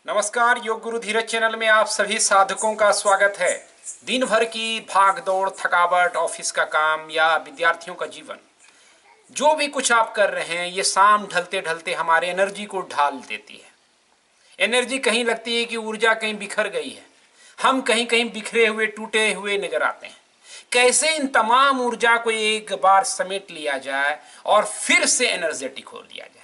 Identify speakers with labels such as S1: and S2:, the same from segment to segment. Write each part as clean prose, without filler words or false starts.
S1: नमस्कार। योग गुरु धीरज चैनल में आप सभी साधकों का स्वागत है। दिन भर की भाग दौड़, थकावट, ऑफिस का काम या विद्यार्थियों का जीवन, जो भी कुछ आप कर रहे हैं, ये शाम ढलते ढलते हमारे एनर्जी को ढाल देती है। एनर्जी कहीं लगती है कि ऊर्जा कहीं बिखर गई है। हम कहीं कहीं बिखरे हुए, टूटे हुए नजर आते हैं। कैसे इन तमाम ऊर्जा को एक बार समेट लिया जाए और फिर से एनर्जेटिक हो लिया जाए।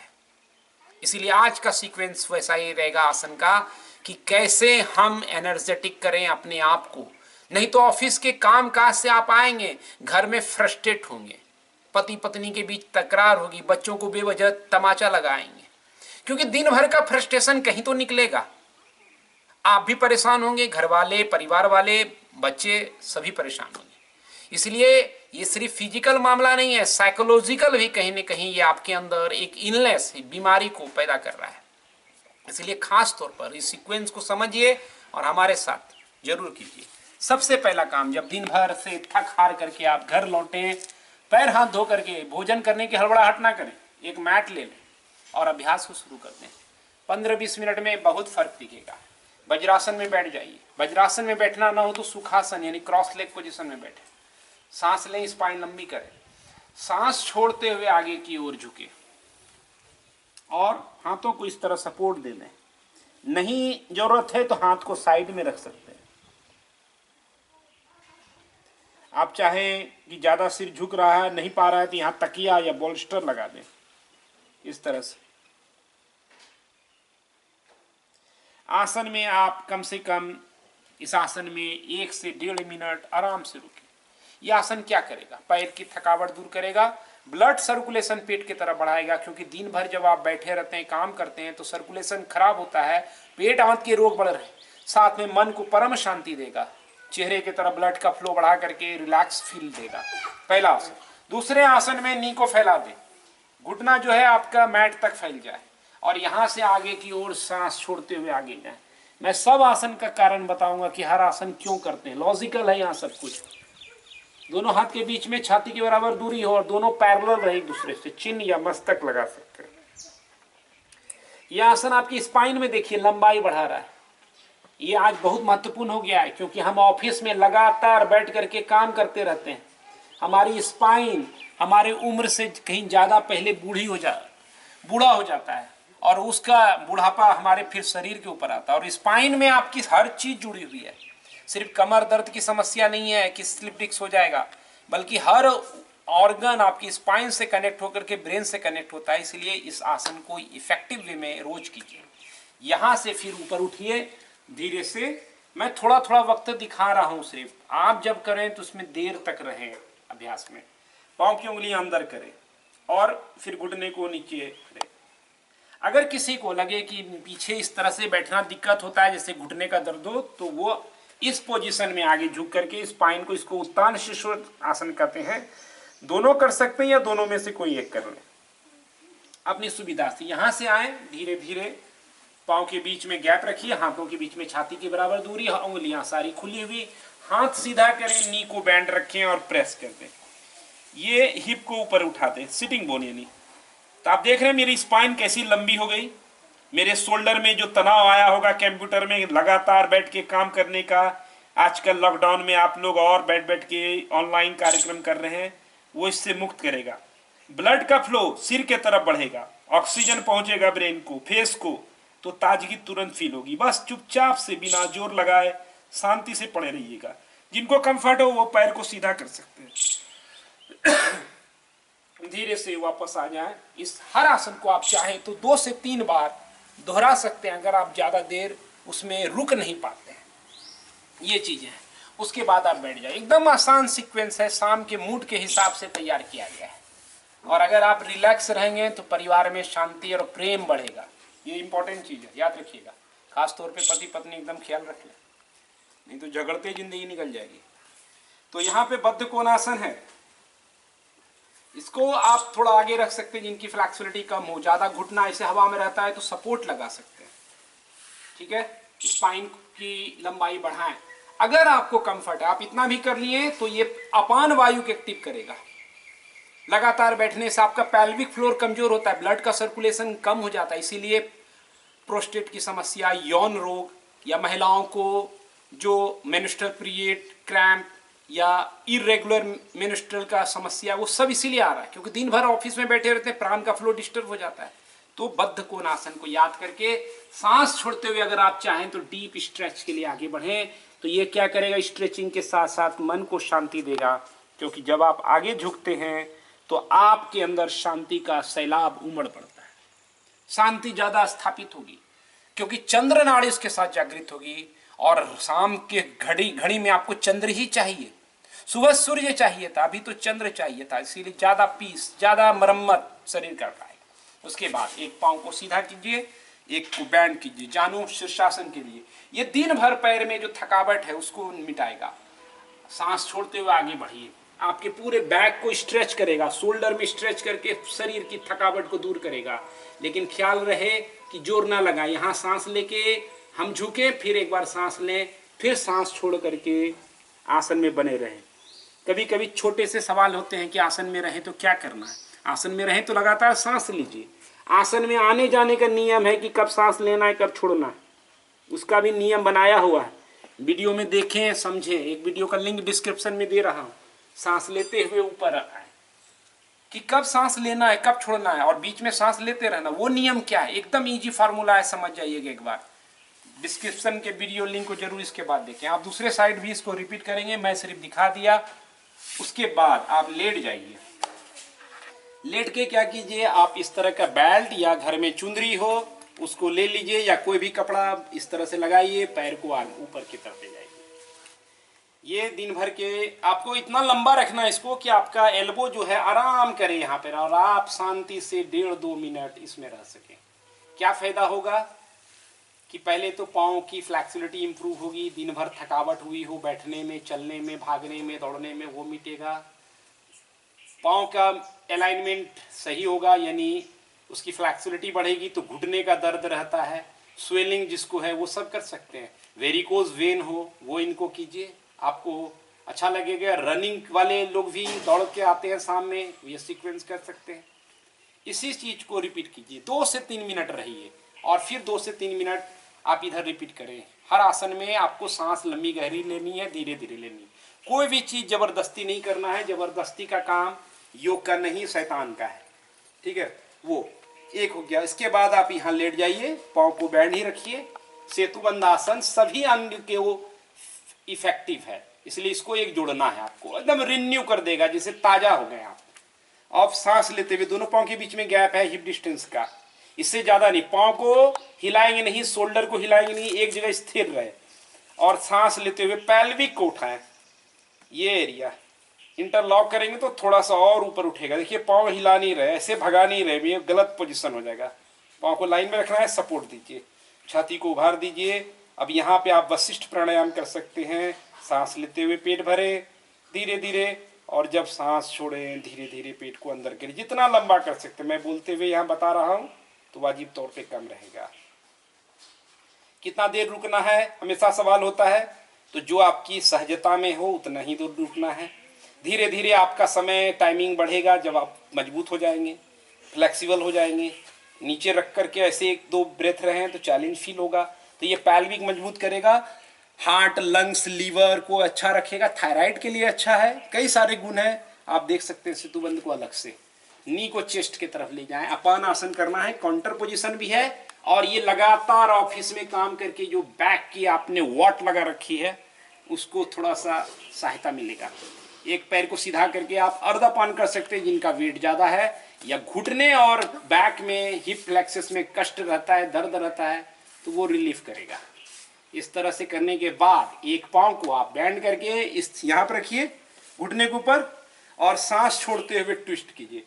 S1: इसीलिए आज का सीक्वेंस वैसा ही रहेगा आसन का कि कैसे हम एनर्जेटिक करें अपने आप को। नहीं तो ऑफिस के काम काज से आप आएंगे, घर में फ्रस्ट्रेट होंगे, पति पत्नी के बीच तकरार होगी, बच्चों को बेवजह तमाचा लगाएंगे, क्योंकि दिन भर का फ्रस्ट्रेशन कहीं तो निकलेगा। आप भी परेशान होंगे, घर वाले, परिवार वाले, बच्चे सभी परेशान होंगे। इसलिए ये सिर्फ फिजिकल मामला नहीं है, साइकोलॉजिकल भी कहीं ना कहीं ये आपके अंदर एक इलनेस, बीमारी को पैदा कर रहा है। इसलिए खास तौर पर इस सीक्वेंस को समझिए और हमारे साथ जरूर कीजिए। सबसे पहला काम, जब दिन भर से थक हार करके आप घर लौटें, पैर हाथ धो करके भोजन करने की हड़बड़ाहट ना करें, एक मैट ले लें और अभ्यास को शुरू कर दें। 15-20 मिनट में बहुत फर्क दिखेगा। वज्रासन में बैठ जाइए। वज्रासन में बैठना ना हो तो सुखासन यानी क्रॉस लेग पोजीशन में बैठे। सांस लें, स्पाइन लंबी करें, सांस छोड़ते हुए आगे की ओर झुके और हाथों को इस तरह सपोर्ट दे दें। नहीं जरूरत है तो हाथ को साइड में रख सकते हैं। आप चाहें कि ज्यादा सिर झुक रहा है, नहीं पा रहा है, तो यहां तकिया या बोल्स्टर लगा दें इस तरह से। आसन में आप कम से कम इस आसन में 1 से 1.5 मिनट आराम से रुकें। यह आसन क्या करेगा? पैर की थकावट दूर करेगा, ब्लड सर्कुलेशन पेट की तरफ बढ़ाएगा, क्योंकि दिन भर जब आप बैठे रहते हैं, काम करते हैं, तो सर्कुलेशन खराब होता है, पेट आंत के रोग बढ़ रहे हैं। साथ में मन को परम शांति देगा, चेहरे की तरफ ब्लड का फ्लो बढ़ा करके रिलैक्स फील देगा। पहला आसन। दूसरे आसन में नी को फैला दें, घुटना जो है आपका मैट तक फैल जाए और यहां से आगे की ओर सांस छोड़ते हुए आगे जाए। मैं सब आसन का कारण बताऊंगा कि हर आसन क्यों करते हैं, लॉजिकल है यहाँ सब कुछ। दोनों हाथ के बीच में छाती के बराबर दूरी हो और दोनों पैरेलल रहे एक दूसरे से, चिन्ह या मस्तक लगा सकते हैं। यह आसन आपकी स्पाइन में देखिए लंबाई बढ़ा रहा है। ये आज बहुत महत्वपूर्ण हो गया है, क्योंकि हम ऑफिस में लगातार बैठ करके काम करते रहते हैं। हमारी स्पाइन हमारे उम्र से कहीं ज्यादा पहले बूढ़ा हो जाता है और उसका बुढ़ापा हमारे फिर शरीर के ऊपर आता है। और स्पाइन में आपकी हर चीज जुड़ी हुई है। सिर्फ कमर दर्द की समस्या नहीं है कि स्लिप डिस्क हो जाएगा, बल्कि हर ऑर्गन आपकी स्पाइन से कनेक्ट होकर के ब्रेन से कनेक्ट होता है। इसलिए इस आसन को इफेक्टिव वे में रोज कीजिए। यहां से फिर ऊपर उठिए धीरे से। मैं थोड़ा थोड़ा वक्त दिखा रहा हूं, सिर्फ आप जब करें तो उसमें देर तक रहें। अभ्यास में पांव की उंगलियां अंदर करें और फिर घुटने को नीचे करें। अगर किसी को लगे कि पीछे इस तरह से बैठना दिक्कत होता है, जैसे घुटने का दर्द हो, तो वो इस पोजीशन में आगे झुक करके स्पाइन को, इसको उत्तान शिशु आसन कहते हैं, दोनों कर सकते हैं या दोनों में से कोई एक कर लें अपनी सुविधा से। यहां से आए, धीरे धीरे पांव के बीच में गैप रखिए, हाथों के बीच में छाती के बराबर दूरी, उंगलियां सारी खुली हुई, हाथ सीधा करें, नी को बैंड रखें और प्रेस कर दें। ये हिप को ऊपर उठा दें, सिटिंग बोन यानी। तो आप देख रहे हैं मेरी स्पाइन कैसी लंबी हो गई। मेरे शोल्डर में जो तनाव आया होगा कंप्यूटर में लगातार बैठ के काम करने का, आजकल लॉकडाउन में आप लोग और बैठ बैठ के ऑनलाइन कार्यक्रम कर रहे हैं, वो इससे मुक्त करेगा। ब्लड का फ्लो सिर के तरफ बढ़ेगा, ऑक्सीजन पहुंचेगा ब्रेन को, फेस को, तो ताजगी तुरंत फील होगी। बस चुपचाप से बिना जोर लगाए शांति से पड़े रहिएगा। जिनको कंफर्ट हो वो पैर को सीधा कर सकते हैं। धीरे से वापस आ जाएं। इस हर आसन को आप चाहें तो 2 से 3 बार दोहरा सकते हैं, अगर आप ज्यादा देर उसमें रुक नहीं पाते हैं। ये चीजें हैं। उसके बाद आप बैठ जाए। एकदम आसान सीक्वेंस है, शाम के मूड के हिसाब से तैयार किया गया है। और अगर आप रिलैक्स रहेंगे तो परिवार में शांति और प्रेम बढ़ेगा। ये इंपॉर्टेंट चीज है, याद रखिएगा। खास तौर पे पति पत्नी एकदम ख्याल रख लें, नहीं तो झगड़ते जिंदगी निकल जाएगी। तो यहाँ पे बद्ध कोणासन है, इसको आप थोड़ा आगे रख सकते हैं। जिनकी फ्लेक्सिबिलिटी कम हो, ज्यादा घुटना ऐसे हवा में रहता है, तो सपोर्ट लगा सकते हैं। ठीक है, स्पाइन की लंबाई बढ़ाएं। अगर आपको कंफर्ट है, आप इतना भी कर लिए, तो ये अपान वायु को एक्टिव करेगा। लगातार बैठने से आपका पेल्विक फ्लोर कमजोर होता है, ब्लड का सर्कुलेशन कम हो जाता है, इसीलिए प्रोस्टेट की समस्या, यौन रोग, या महिलाओं को जो मेंस्ट्रुअल पीरियड, क्रैम्प या इरेगुलर मेंस्ट्रुअल का समस्या, वो सब इसीलिए आ रहा है क्योंकि दिन भर ऑफिस में बैठे रहते हैं, प्राण का फ्लो डिस्टर्ब हो जाता है। तो बद्ध कोणासन को याद करके सांस छोड़ते हुए अगर आप चाहें तो डीप स्ट्रेच के लिए आगे बढ़ें। तो ये क्या करेगा, स्ट्रेचिंग के साथ साथ मन को शांति देगा, क्योंकि जब आप आगे झुकते हैं तो आपके अंदर शांति का सैलाब उमड़ पड़ता है, शांति ज्यादा स्थापित होगी क्योंकि चंद्र नाड़ी उसके साथ जागृत होगी। और शाम के घड़ी में आपको चंद्र ही चाहिए, सुबह सूर्य चाहिए था, अभी तो चंद्र चाहिए था, इसीलिए ज्यादा पीस, ज्यादा मरम्मत शरीर कर पाएगा। उसके बाद एक पांव को सीधा कीजिए, एक को बैंड कीजिए, जानो शीर्षासन के लिए। ये दिन भर पैर में जो थकावट है उसको मिटाएगा। सांस छोड़ते हुए आगे बढ़िए, आपके पूरे बैक को स्ट्रेच करेगा, शोल्डर में स्ट्रेच करके शरीर की थकावट को दूर करेगा। लेकिन ख्याल रहे कि जोर ना लगाए, यहाँ सांस लेके हम झुके, फिर एक बार सांस लें, फिर सांस छोड़ करके आसन में बने रहें। कभी कभी छोटे से सवाल होते हैं कि आसन में रहें तो क्या करना है। आसन में रहें तो लगातार सांस लीजिए। आसन में आने जाने का नियम है कि कब सांस लेना है, कब छोड़ना है, उसका भी नियम बनाया हुआ है। वीडियो में देखें, समझें। एक वीडियो का लिंक डिस्क्रिप्शन में दे रहा हूँ। सांस लेते हुए ऊपर आए कि कब सांस लेना है, कब छोड़ना है, और बीच में सांस लेते रहना, वो नियम क्या है, एकदम इजी फार्मूला है, समझ जाइएगा। एक बार डिस्क्रिप्शन के वीडियो लिंक को जरूर इसके बाद देखें। आप दूसरे साइड भी इसको रिपीट करेंगे, मैं सिर्फ दिखा दिया। उसके बाद आप लेट जाइए। लेट के क्या कीजिए, आप इस तरह का बेल्ट या घर में चुंदरी हो उसको ले लीजिए, या कोई भी कपड़ा इस तरह से लगाइए, पैर को ऊपर की तरफ ले जाइए। ये दिन भर के आपको इतना लंबा रखना है इसको कि आपका एल्बो जो है आराम करे यहाँ पर, और आप शांति से 1.5-2 मिनट इसमें रह सके। क्या फायदा होगा कि पहले तो पाँव की फ्लेक्सिबिलिटी इंप्रूव होगी, दिन भर थकावट हुई हो बैठने में, चलने में, भागने में, दौड़ने में, वो मिटेगा। पाँव का अलाइनमेंट सही होगा, यानी उसकी फ्लेक्सिबिलिटी बढ़ेगी, तो घुटने का दर्द रहता है, स्वेलिंग जिसको है, वो सब कर सकते हैं। वेरिकोज वेन हो वो इनको कीजिए, आपको अच्छा लगेगा। रनिंग वाले लोग भी दौड़ के आते हैं शाम में, ये सीक्वेंस कर सकते हैं। इसी चीज को रिपीट कीजिए, 2 से 3 मिनट रहिए, और फिर 2 से 3 मिनट आप इधर रिपीट करें। हर आसन में आपको सांस लंबी गहरी लेनी है, धीरे धीरे लेनी है। कोई भी चीज जबरदस्ती नहीं करना है, जबरदस्ती का काम योग का नहीं, शैतान का है। ठीक है, वो एक हो गया। इसके बाद आप यहाँ लेट जाइए, पाँव को बैंड ही रखिए। सेतुबंध आसन सभी अंग के वो इफेक्टिव है, इसलिए इसको एक जोड़ना है, आपको एकदम रिन्यू कर देगा, जैसे ताजा हो गए आप। अब सांस लेते हुए दोनों पाँव के बीच में गैप है हिप डिस्टेंस का, इससे ज्यादा नहीं। पाँव को हिलाएंगे नहीं, शोल्डर को हिलाएंगे नहीं, एक जगह स्थिर रहे। और सांस लेते हुए पैल्विक को उठाएं, ये एरिया इंटरलॉक करेंगे तो थोड़ा सा और ऊपर उठेगा। देखिए पाँव हिला नहीं रहे, ऐसे भगा नहीं रहे, ये गलत पोजीशन हो जाएगा। पाँव को लाइन में रखना है, सपोर्ट दीजिए, छाती को उभार दीजिए। अब यहाँ पे आप वशिष्ठ प्राणायाम कर सकते हैं। सांस लेते हुए पेट भरे धीरे धीरे, और जब सांस छोड़ें धीरे धीरे पेट को अंदर करिए, जितना लंबा कर सकते हैं। मैं बोलते हुए यहाँ बता रहा हूँ तो वाजिब तौर पे कम रहेगा। कितना देर रुकना है हमेशा सवाल होता है, तो जो आपकी सहजता में हो उतना ही दूर रुकना है। धीरे धीरे आपका समय टाइमिंग बढ़ेगा, जब आप मजबूत हो जाएंगे, फ्लेक्सिबल हो जाएंगे। नीचे रख करके ऐसे 1-2 ब्रेथ रहें तो चैलेंज फील होगा। तो ये पैल्विक मजबूत करेगा, हार्ट, लंग्स, लीवर को अच्छा रखेगा, थायराइड के लिए अच्छा है, कई सारे गुण हैं। आप देख सकते हैं सेतुबंध को अलग से। नी को चेस्ट की तरफ ले जाएं, अपान आसन करना है, काउंटर पोजीशन भी है। और ये लगातार ऑफिस में काम करके जो बैक की आपने वॉट लगा रखी है उसको थोड़ा सा सहायता मिलेगा। एक पैर को सीधा करके आप अर्धापान कर सकते हैं जिनका वेट ज्यादा है, या घुटने और बैक में हिप फ्लेक्सस में कष्ट रहता है, दर्द रहता है, तो वो रिलीफ करेगा। इस तरह से करने के बाद एक पाँव को आप बैंड करके इस यहाँ पर रखिए घुटने के ऊपर, और सांस छोड़ते हुए ट्विस्ट कीजिए।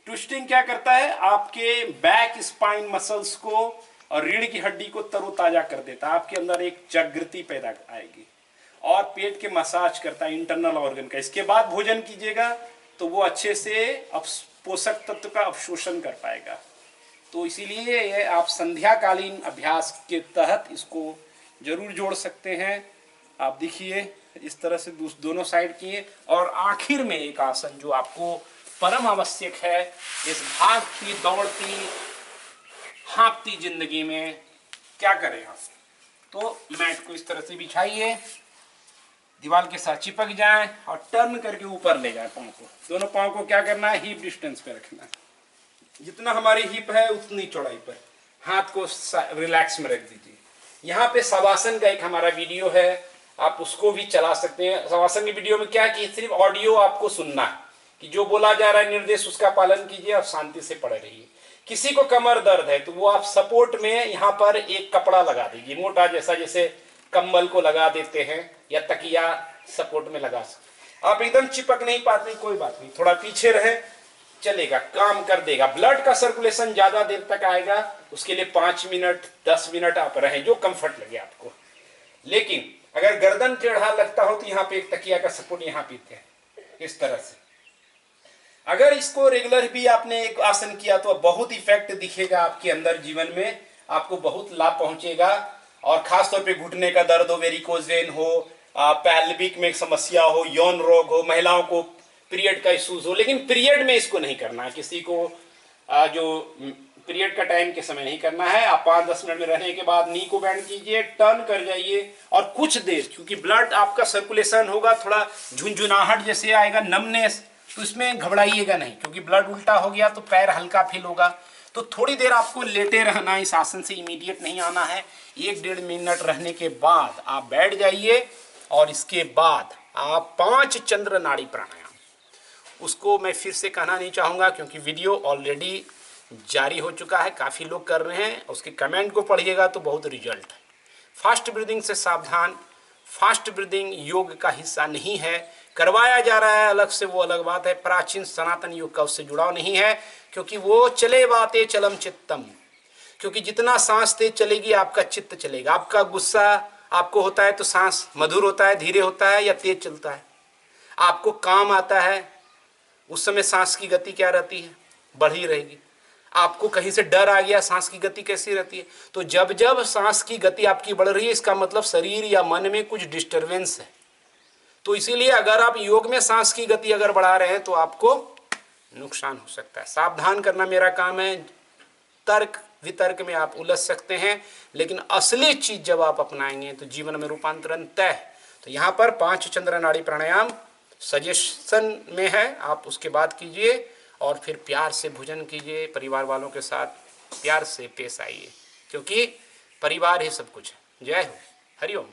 S1: ट्विस्टिंग क्या करता है, आपके बैक स्पाइन मसल्स को और रीढ़ की हड्डी को तरोताजा कर देता है, आपके अंदर एक जागृति पैदा आएगी, और पेट के मसाज करता है इंटरनल ऑर्गन का। इसके बाद भोजन कीजिएगा तो वो अच्छे से पोषक तत्व का अवशोषण कर पाएगा। तो इसीलिए ये आप संध्याकालीन अभ्यास के तहत इसको जरूर जोड़ सकते हैं। आप देखिए इस तरह से दोनों साइड किए, और आखिर में एक आसन जो आपको परम आवश्यक है इस भागती दौड़ती हाँपती जिंदगी में, क्या करें आप, तो मैट को इस तरह से बिछाइए, दीवार के साथ चिपक जाए और टर्न करके ऊपर ले जाए पाँव को। दोनों पाँव को क्या करना है, हिप डिस्टेंस पे रखना है, जितना हमारी हिप है उतनी चौड़ाई पर। हाथ को रिलैक्स में रख दीजिए। यहाँ पे शवासन का एक हमारा वीडियो है, आप उसको भी चला सकते हैं। शवासन की वीडियो में क्या है कि सिर्फ ऑडियो आपको सुनना है, कि जो बोला जा रहा है निर्देश उसका पालन कीजिए और शांति से पढ़े रहिए। किसी को कमर दर्द है तो वो आप सपोर्ट में यहाँ पर एक कपड़ा लगा दीजिए, मोटा जैसा, जैसे कंबल को लगा देते हैं या तकिया सपोर्ट में लगा सकते। आप एकदम चिपक नहीं पाते, कोई बात नहीं, थोड़ा पीछे रहे, चलेगा, काम कर देगा। ब्लड का सर्कुलेशन ज्यादा देर तक आएगा, उसके लिए 5 मिनट 10 मिनट आप रहें, जो कंफर्ट लगे आपको। लेकिन अगर गर्दन टेढ़ा लगता हो तो यहाँ पे एक तकिया का सपोर्ट यहाँ पीते हैं, इस तरह से। अगर इसको रेगुलर भी आपने एक आसन किया तो बहुत इफेक्ट दिखेगा आपके अंदर, जीवन में आपको बहुत लाभ पहुंचेगा। और खासतौर पे घुटने का दर्द हो, वेरिकोज वेन हो, पैल्विक में समस्या हो, यौन रोग हो, महिलाओं को पीरियड का इश्यूज हो, लेकिन पीरियड में इसको नहीं करना है। किसी को जो पीरियड का टाइम के समय नहीं करना है। आप 5-10 मिनट में रहने के बाद नी को बैंड कीजिए, टर्न कर जाइए और कुछ देर, क्योंकि ब्लड आपका सर्कुलेशन होगा, थोड़ा झुंझुनाहट जैसे आएगा, नमनेस, तो इसमें घबराइएगा नहीं, क्योंकि ब्लड उल्टा हो गया तो पैर हल्का फील होगा। तो थोड़ी देर आपको लेटे रहना, इस आसन से इमीडिएट नहीं आना है। 1-1.5 मिनट रहने के बाद आप बैठ जाइए और इसके बाद आप 5 चंद्र नाड़ी प्राणायाम, उसको मैं फिर से कहना नहीं चाहूँगा क्योंकि वीडियो ऑलरेडी जारी हो चुका है, काफ़ी लोग कर रहे हैं। उसके कमेंट को पढ़िएगा तो बहुत रिजल्ट है। फास्ट ब्रीदिंग से सावधान, फास्ट ब्रीदिंग योग का हिस्सा नहीं है, करवाया जा रहा है अलग से, वो अलग बात है। प्राचीन सनातन योग का उससे जुड़ाव नहीं है, क्योंकि वो चले बाते चलम चित्तम, क्योंकि जितना सांस तेज चलेगी आपका चित्त चलेगा। आपका गुस्सा आपको होता है तो सांस मधुर होता है, धीरे होता है या तेज चलता है। आपको काम आता है उस समय सांस की गति क्या रहती है, बढ़ी रहेगी। आपको कहीं से डर आ गया, सांस की गति कैसी रहती है। तो जब जब सांस की गति आपकी बढ़ रही है, इसका मतलब शरीर या मन में कुछ डिस्टरबेंस है। तो इसीलिए अगर आप योग में सांस की गति अगर बढ़ा रहे हैं तो आपको नुकसान हो सकता है। सावधान करना मेरा काम है। तर्क वितर्क में आप उलझ सकते हैं, लेकिन असली चीज जब आप अपनाएंगे तो जीवन में रूपांतरण तय है। तो यहाँ पर 5 चंद्र नाड़ी प्राणायाम सजेशन में है, आप उसके बाद कीजिए और फिर प्यार से भोजन कीजिए, परिवार वालों के साथ प्यार से पेश आइए, क्योंकि परिवार ही सब कुछ है। जय हो, हरिओम।